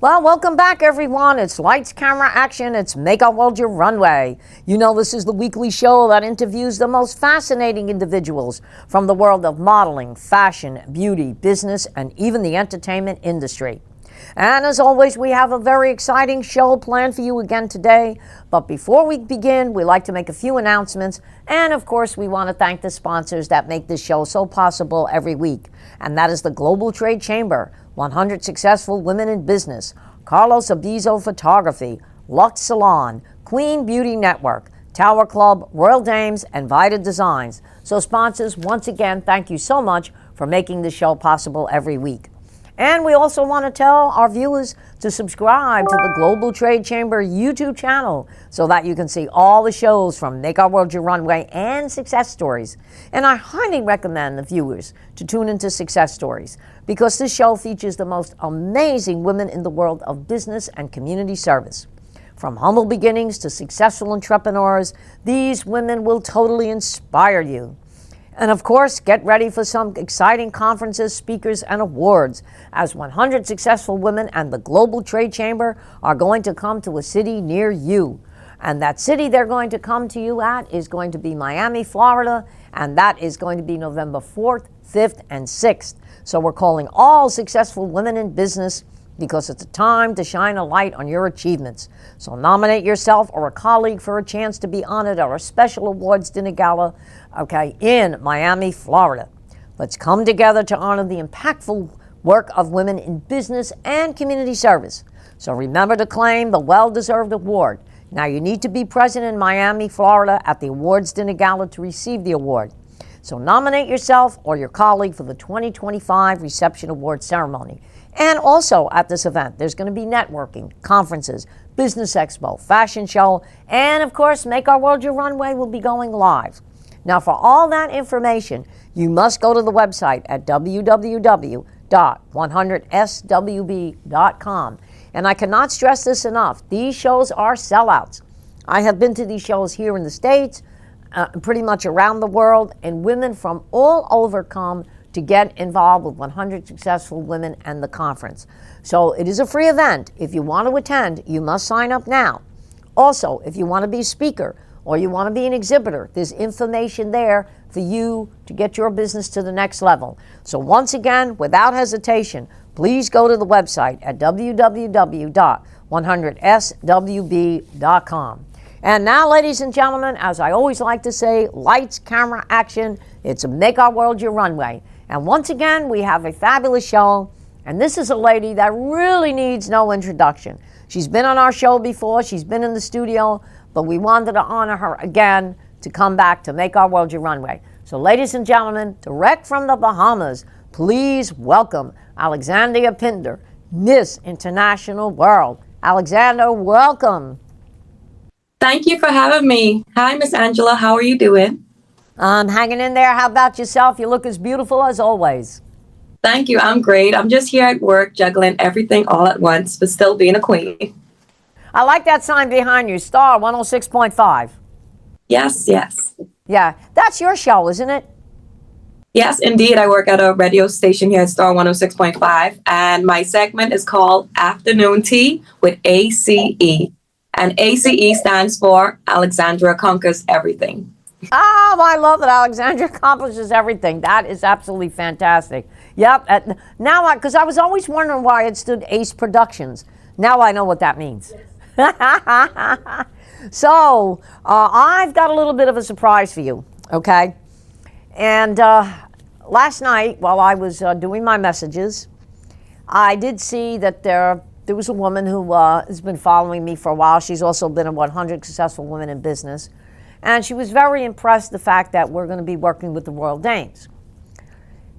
Well, welcome back, everyone. It's Lights, Camera, Action. It's Make Our World Your Runway. You know, this is the weekly show that interviews the most fascinating individuals from the world of modeling, fashion, beauty, business, and even the entertainment industry. And as always, we have a very exciting show planned for you again today. But before we begin, we like to make a few announcements. And of course, we want to thank the sponsors that make this show so possible every week. And that is the Global Trade Chamber, 100 Successful Women in Business, Carlos Abizo Photography, Lux Salon, Queen Beauty Network, Tower Club, Royal Dames, and Vida Designs. So sponsors, once again, thank you so much for making this show possible every week. And we also want to tell our viewers to subscribe to the Global Trade Chamber YouTube channel so that you can see all the shows from Make Our World Your Runway and Success Stories. And I highly recommend the viewers to tune into Success Stories because this show features the most amazing women in the world of business and community service. From humble beginnings to successful entrepreneurs, these women will totally inspire you. And of course, get ready for some exciting conferences, speakers, and awards, as 100 Successful Women and the Global Trade Chamber are going to come to a city near you. And that city they're going to come to you at is going to be Miami, Florida, and that is going to be November 4th, 5th, and 6th. So we're calling all successful women in business because it's a time to shine a light on your achievements. So nominate yourself or a colleague for a chance to be honored at our special awards dinner gala, in Miami, Florida. Let's come together to honor the impactful work of women in business and community service. So remember to claim the well-deserved award. Now you need to be present in Miami, Florida at the awards dinner gala to receive the award. So nominate yourself or your colleague for the 2025 reception award ceremony. And also at this event, there's going to be networking, conferences, business expo, fashion show, and of course, Make Our World Your Runway will be going live. Now, for all that information, you must go to the website at www.100swb.com. And I cannot stress this enough. These shows are sellouts. I have been to these shows here in the States, pretty much around the world, and women from all over come to get involved with 100 Successful Women and the conference. So it is a free event. If you want to attend, you must sign up now. Also, if you want to be a speaker or you want to be an exhibitor, there's information there for you to get your business to the next level. So once again, without hesitation, please go to the website at www.100swb.com. And now, ladies and gentlemen, as I always like to say, lights, camera, action. It's Make Our World Your Runway. And once again, we have a fabulous show. And this is a lady that really needs no introduction. She's been on our show before. She's been in the studio. But we wanted to honor her again to come back to Make Our World Your Runway. So ladies and gentlemen, direct from the Bahamas, please welcome Alexandria Pinder, Miss International World. Alexandra, welcome. Thank you for having me. Hi, Miss Angela. How are you doing? I'm hanging in there. How about yourself? You look as beautiful as always. Thank you. I'm great. I'm just here at work juggling everything all at once, but still being a queen. I like that sign behind you, Star 106.5. Yes, yes. Yeah, that's your show, isn't it? Yes, indeed. I work at a radio station here at Star 106.5, and my segment is called Afternoon Tea with ACE. And ACE stands for Alexandria Conquers Everything. Oh, I love that Alexandria accomplishes everything. That is absolutely fantastic. Yep. Now, because I was always wondering why it stood ACE Productions. Now I know what that means. So, I've got a little bit of a surprise for you, okay? And last night, while I was doing my messages, I did see that there was a woman who has been following me for a while. She's also been a 100 Successful Women in Business. And she was very impressed the fact that we're going to be working with the Royal Dames.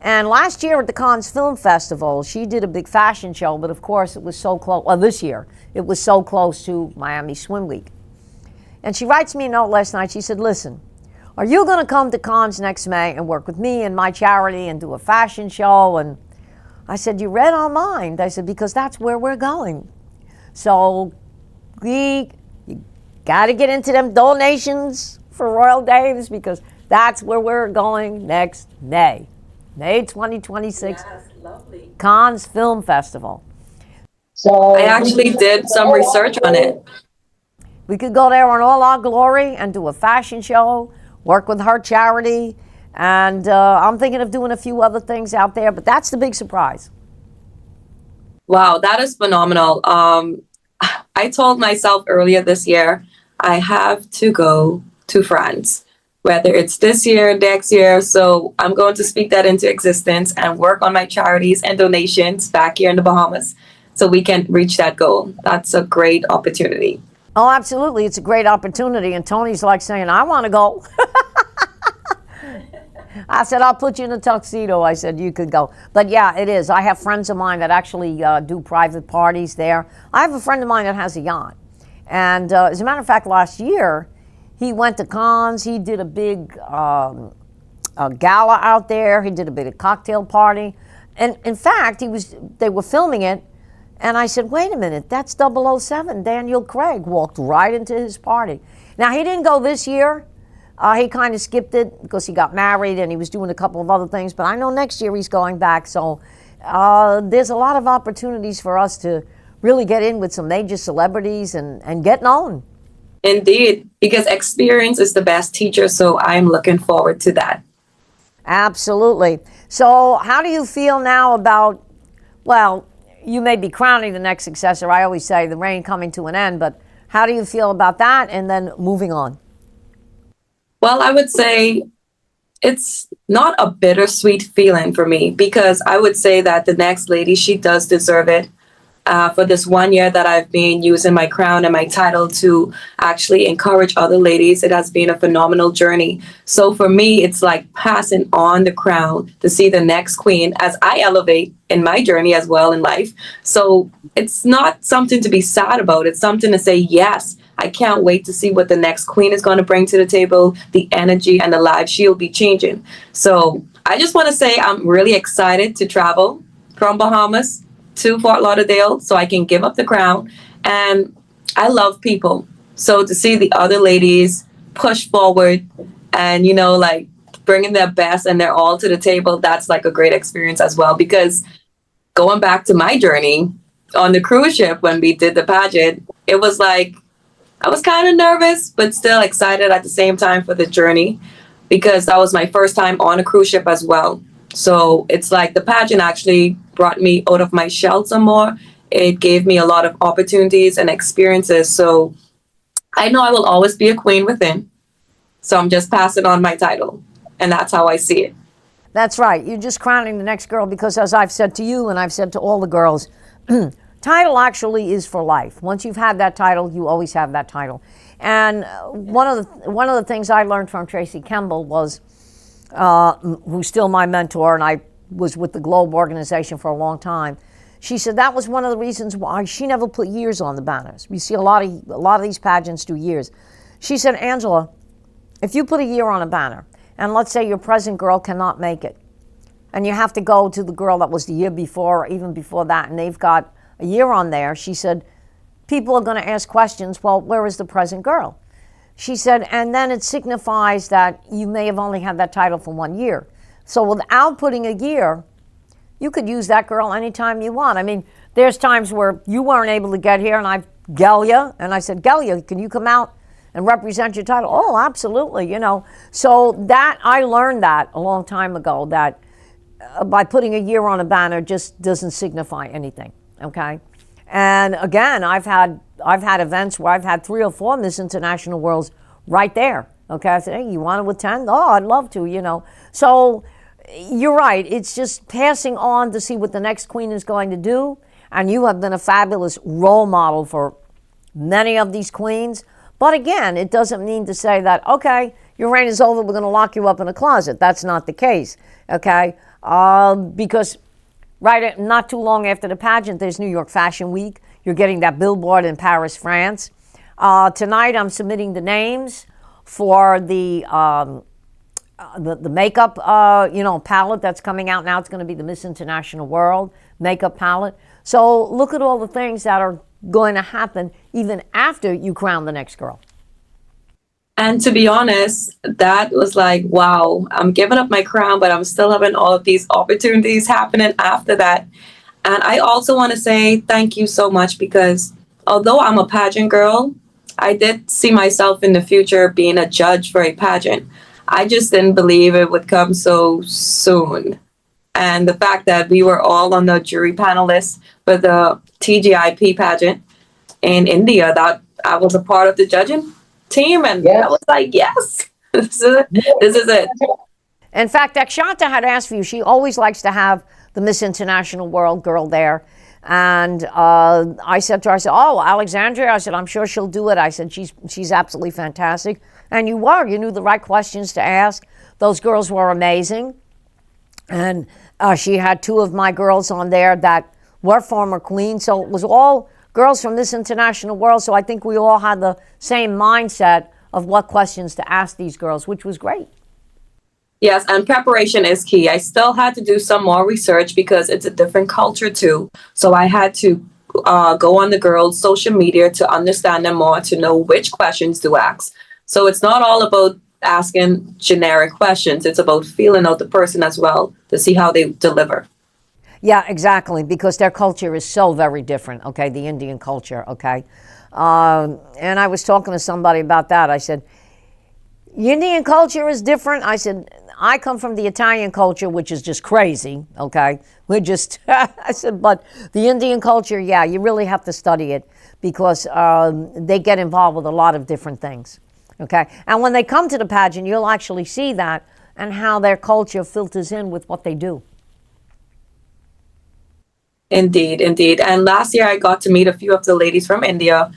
And last year at the Cannes Film Festival, she did a big fashion show, but of course it was so close, well, this year, it was so close to Miami Swim Week. And she writes me a note last night. She said, listen, are you going to come to Cannes next May and work with me and my charity and do a fashion show? And I said, you read our mind. I said, because that's where we're going. So you got to get into them donations for Royal Dames because that's where we're going next May 2026, yes, lovely. Cannes Film Festival. I actually did some research on it. We could go there in all our glory and do a fashion show, work with her charity, and I'm thinking of doing a few other things out there, but that's the big surprise. Wow, that is phenomenal. I told myself earlier this year, I have to go to France, whether it's this year, next year. So I'm going to speak that into existence and work on my charities and donations back here in the Bahamas so we can reach that goal. That's a great opportunity. Oh, absolutely. It's a great opportunity. And Tony's like saying, I want to go. I said, I'll put you in a tuxedo. I said, you could go. But yeah, it is. I have friends of mine that actually do private parties there. I have a friend of mine that has a yacht. And as a matter of fact, last year, he went to Cannes. He did a big gala out there. He did a big cocktail party. And in fact, they were filming it. And I said, wait a minute, that's 007. Daniel Craig walked right into his party. Now, he didn't go this year. He kind of skipped it because he got married and he was doing a couple of other things. But I know next year he's going back. So there's a lot of opportunities for us to really get in with some major celebrities and get known. Indeed, because experience is the best teacher. So I'm looking forward to that. Absolutely. So how do you feel now about, well, you may be crowning the next successor. I always say the reign coming to an end. But how do you feel about that and then moving on? Well, I would say it's not a bittersweet feeling for me because I would say that the next lady, she does deserve it. For this 1 year that I've been using my crown and my title to actually encourage other ladies, it has been a phenomenal journey. So for me, it's like passing on the crown to see the next queen as I elevate in my journey as well in life. So it's not something to be sad about. It's something to say, yes, I can't wait to see what the next queen is going to bring to the table, the energy and the lives she'll be changing. So I just want to say I'm really excited to travel from Bahamas to Fort Lauderdale so I can give up the crown. And I love people. So to see the other ladies push forward and, you know, like bringing their best and their all to the table, that's like a great experience as well. Because going back to my journey on the cruise ship when we did the pageant, it was like I was kind of nervous, but still excited at the same time for the journey because that was my first time on a cruise ship as well. So it's like the pageant actually brought me out of my shell some more. It gave me a lot of opportunities and experiences. So I know I will always be a queen within. So I'm just passing on my title. And that's how I see it. That's right. You're just crowning the next girl because, as I've said to you and I've said to all the girls, title actually is for life. Once you've had that title, you always have that title. And one of the things I learned from Tracy Kemble was, who's still my mentor, and I was with the Globe organization for a long time. She said that was one of the reasons why she never put years on the banners. We see a lot of these pageants do years. She said, Angela, if you put a year on a banner, and let's say your present girl cannot make it, and you have to go to the girl that was the year before or even before that, and they've got a year on there, she said, people are going to ask questions, well, where is the present girl? She said, and then it signifies that you may have only had that title for 1 year. So without putting a year, you could use that girl anytime you want. I mean, there's times where you weren't able to get here, and I, Gelia, and I said, Gelia, can you come out and represent your title? Oh, absolutely, you know. So that, I learned that a long time ago, that by putting a year on a banner just doesn't signify anything, okay? And again, I've had events where I've had 3 or 4 Miss International Worlds right there. Okay, I said, hey, you want to attend? Oh, I'd love to, you know. So you're right. It's just passing on to see what the next queen is going to do. And you have been a fabulous role model for many of these queens. But again, it doesn't mean to say that, okay, your reign is over, we're going to lock you up in a closet. That's not the case, okay? Because right, not too long after the pageant, there's New York Fashion Week. You're getting that billboard in Paris, France. Tonight, I'm submitting the names for the makeup, palette that's coming out now. It's going to be the Miss International World makeup palette. So look at all the things that are going to happen even after you crown the next girl. And to be honest, that was like, wow, I'm giving up my crown, but I'm still having all of these opportunities happening after that. And I also want to say thank you so much because although I'm a pageant girl, I did see myself in the future being a judge for a pageant. I just didn't believe it would come so soon. And the fact that we were all on the jury panelists for the TGIP pageant in India, that I was a part of the judging team, and I was like, yes, this is it. This is it. In fact, Akshanta had asked for you. She always likes to have the Miss International World girl there. And I said to her, I said, oh, Alexandria, I said, I'm sure she'll do it. I said, she's absolutely fantastic. And you were. You knew the right questions to ask. Those girls were amazing. And she had two of my girls on there that were former queens. So it was all girls from Miss International World. So I think we all had the same mindset of what questions to ask these girls, which was great. Yes, and preparation is key. I still had to do some more research because it's a different culture too. So I had to go on the girls' social media to understand them more, to know which questions to ask. So it's not all about asking generic questions. It's about feeling out the person as well to see how they deliver. Yeah, exactly, because their culture is so very different, okay, the Indian culture, okay? And I was talking to somebody about that. I said, Indian culture is different. I said, I come from the Italian culture, which is just crazy, okay? We're just, I said, but the Indian culture, yeah, you really have to study it because they get involved with a lot of different things, okay? And when they come to the pageant, you'll actually see that and how their culture filters in with what they do. Indeed, indeed. And last year I got to meet a few of the ladies from India,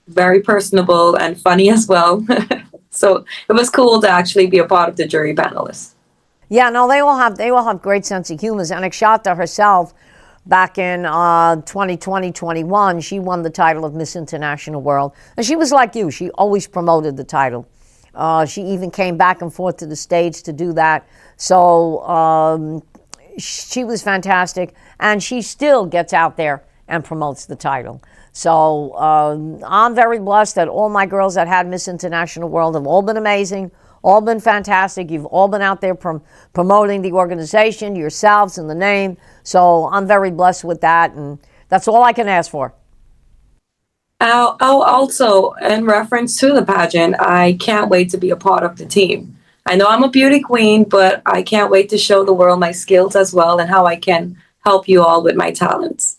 very personable and funny as well. So it was cool to actually be a part of the jury panelists. Yeah, no, they all have great sense of humor. And Akshata herself, back in 2020-21, she won the title of Miss International World. And she was like you. She always promoted the title. She even came back and forth to the stage to do that. So she was fantastic. And she still gets out there and promotes the title. So I'm very blessed that all my girls that had Miss International World have all been amazing, all been fantastic. You've all been out there promoting the organization, yourselves, and the name. So I'm very blessed with that, and that's all I can ask for. Also, in reference to the pageant, I can't wait to be a part of the team. I know I'm a beauty queen, but I can't wait to show the world my skills as well and how I can help you all with my talents.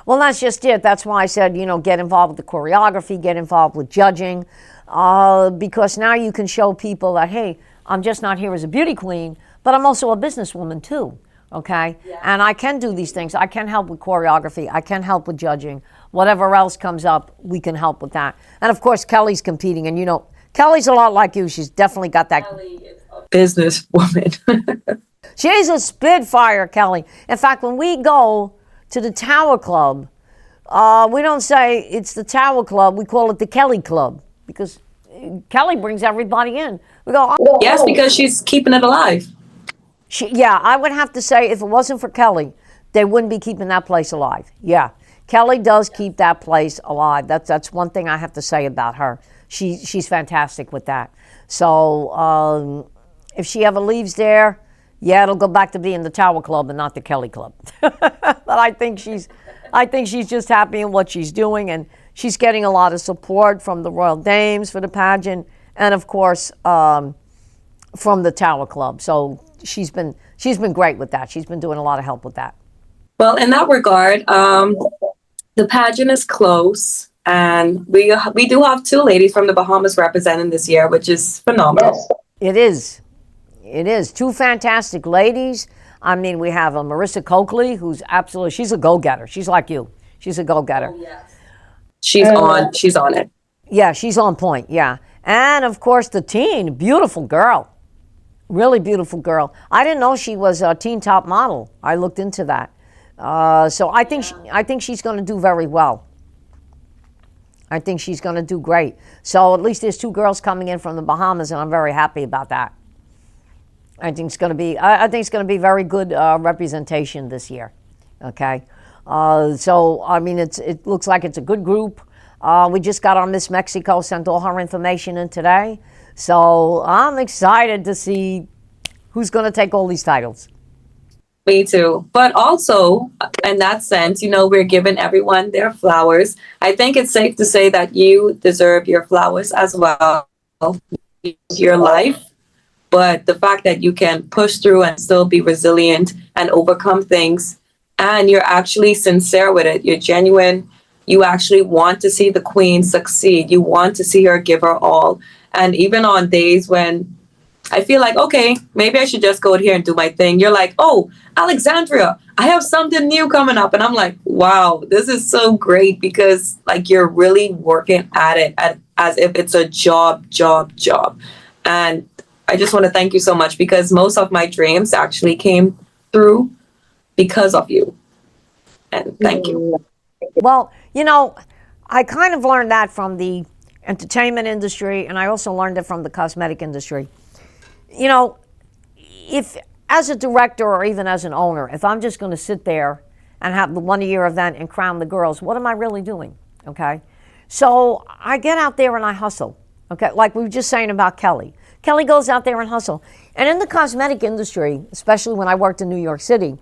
Well, that's just it. That's why I said, get involved with the choreography, get involved with judging, because now you can show people that, hey, I'm just not here as a beauty queen, but I'm also a businesswoman too, okay? Yeah. And I can do these things. I can help with choreography. I can help with judging. Whatever else comes up, we can help with that. And of course, Kelly's competing, and Kelly's a lot like you. She's definitely got that. Kelly is a businesswoman. She's a spitfire, Kelly. In fact, when we go to the Tower Club, we don't say it's the Tower Club. We call it the Kelly Club because Kelly brings everybody in. We go, oh. Yes, because she's keeping it alive. I would have to say if it wasn't for Kelly, they wouldn't be keeping that place alive. Yeah, Kelly does keep that place alive. That's one thing I have to say about her. She's fantastic with that. So if she ever leaves there, yeah, it'll go back to being the Tower Club and not the Kelly Club. But I think she's just happy in what she's doing, and she's getting a lot of support from the Royal Dames for the pageant, and of course from the Tower Club. So she's been great with that. She's been doing a lot of help with that. Well, in that regard, the pageant is close, and we do have two ladies from the Bahamas representing this year, which is phenomenal. Yes, it is. Two fantastic ladies. I mean, we have Marissa Coakley, who's she's a go-getter. She's like you. She's a go-getter. Oh, yes. She's on it. Yeah, she's on point, yeah. And of course, the teen, beautiful girl. Really beautiful girl. I didn't know she was a teen top model. I looked into that. So I think she's going to do very well. I think she's going to do great. So at least there's two girls coming in from the Bahamas, and I'm very happy about that. I think it's going to be very good representation this year. Okay, so I mean it looks like it's a good group. We just got our Miss Mexico, sent all her information in today, so I'm excited to see who's going to take all these titles. Me too. But also, in that sense, we're giving everyone their flowers. I think it's safe to say that you deserve your flowers as well, your life. But the fact that you can push through and still be resilient and overcome things, and you're actually sincere with it, you're genuine, you actually want to see the queen succeed, you want to see her give her all. And even on days when I feel like, okay, maybe I should just go here and do my thing, you're like, oh, Alexandria, I have something new coming up. And I'm like, wow, this is so great, because like you're really working at it as if it's a job. And I just want to thank you so much, because most of my dreams actually came through because of you. And thank you. Well, I kind of learned that from the entertainment industry, and I also learned it from the cosmetic industry. If as a director or even as an owner, if I'm just going to sit there and have the one-a-year event and crown the girls, what am I really doing? Okay, so I get out there and I hustle. Okay, like we were just saying about Kelly. Kelly goes out there and hustle. And in the cosmetic industry, especially when I worked in New York City,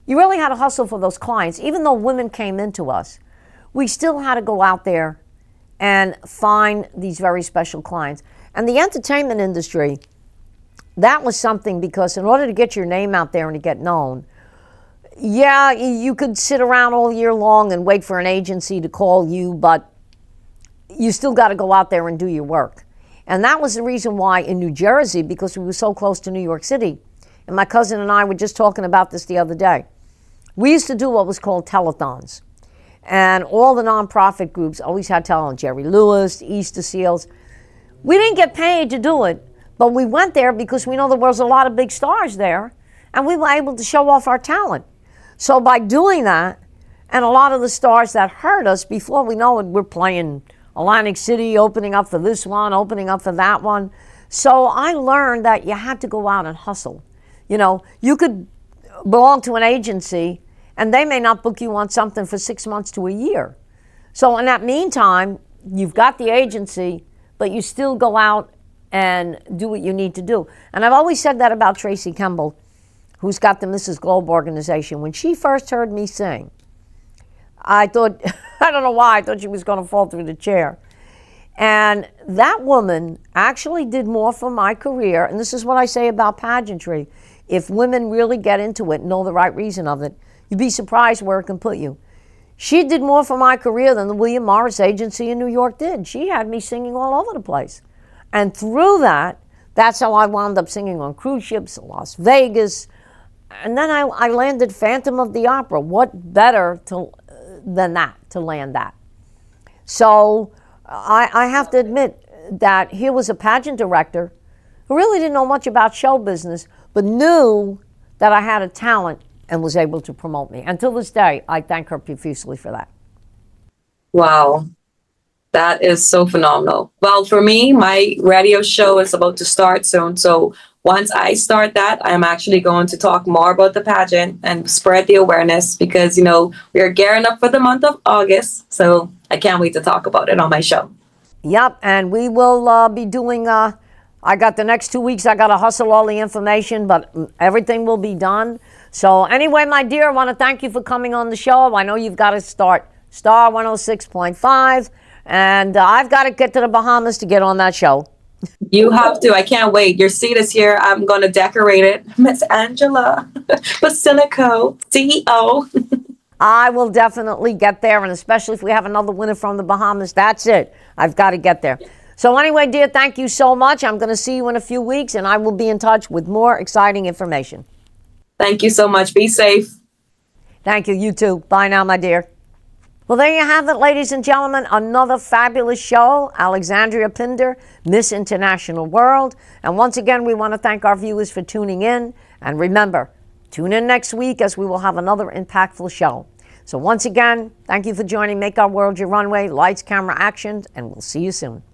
you really had to hustle for those clients. Even though women came into us, we still had to go out there and find these very special clients. And the entertainment industry, that was something, because in order to get your name out there and to get known, yeah, you could sit around all year long and wait for an agency to call you, but you still got to go out there and do your work. And that was the reason why in New Jersey, because we were so close to New York City, and my cousin and I were just talking about this the other day, we used to do what was called telethons. And all the nonprofit groups always had telethons, Jerry Lewis, the Easter Seals. We didn't get paid to do it, but we went there because we know there was a lot of big stars there, and we were able to show off our talent. So by doing that, and a lot of the stars that heard us, before we know it, we're playing Atlantic City, opening up for this one, opening up for that one. So I learned that you had to go out and hustle. You could belong to an agency and they may not book you on something for 6 months to a year. So in that meantime, you've got the agency, but you still go out and do what you need to do. And I've always said that about Tracy Kemble, who's got the Mrs. Globe organization. When she first heard me sing, I thought, I don't know why, I thought she was going to fall through the chair. And that woman actually did more for my career. And this is what I say about pageantry. If women really get into it, know the right reason of it, you'd be surprised where it can put you. She did more for my career than the William Morris Agency in New York did. She had me singing all over the place. And through that, that's how I wound up singing on cruise ships in Las Vegas. And then I landed Phantom of the Opera. What better than that, to land that? So I have to admit that here was a pageant director who really didn't know much about show business, but knew that I had a talent and was able to promote me. And till this day, I thank her profusely for that. Wow. That is so phenomenal. Well, for me, my radio show is about to start soon. So once I start that, I'm actually going to talk more about the pageant and spread the awareness, because, we are gearing up for the month of August. So I can't wait to talk about it on my show. Yep. And we will be doing, I got the next 2 weeks, I got to hustle all the information, but everything will be done. So anyway, my dear, I want to thank you for coming on the show. I know you've got to start Star 106.5. And I've got to get to the Bahamas to get on that show. You have to. I can't wait. Your seat is here. I'm going to decorate it. Miss Angela Posillico, CEO. I will definitely get there, and especially if we have another winner from the Bahamas, that's it. I've got to get there. So anyway, dear, thank you so much. I'm going to see you in a few weeks, and I will be in touch with more exciting information. Thank you so much. Be safe. Thank you. You too. Bye now, my dear. Well, there you have it, ladies and gentlemen. Another fabulous show. Alexandria Pinder, Miss International World. And once again, we want to thank our viewers for tuning in. And remember, tune in next week as we will have another impactful show. So once again, thank you for joining Make Our World Your Runway. Lights, camera, action, and we'll see you soon.